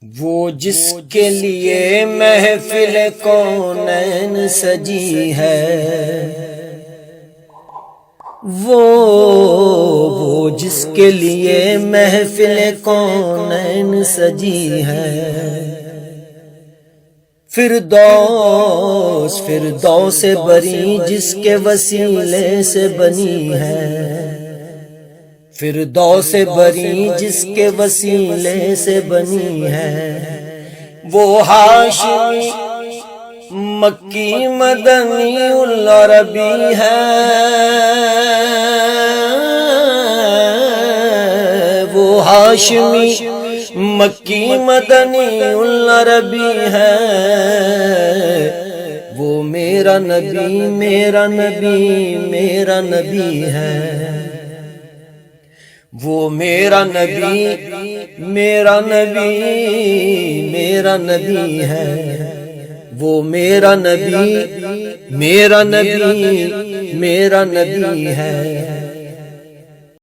وہ جس کے لیے محفل کونین سجی ہے، وہ جس کے لیے محفل کونین سجی ہے، فردوس بری جس کے وسیلے سے بنی ہے، فردوس بری جس کے وسیلے سے بنی ہے، وہ ہاشمی مکی مدنی العربی ہے، وہ ہاشمی مکی مدنی العربی ہے، وہ میرا نبی میرا نبی میرا نبی ہے، وہ میرا نبی میرا نبی میرا نبی ہے، وہ میرا نبی میرا نبی میرا نبی ہے۔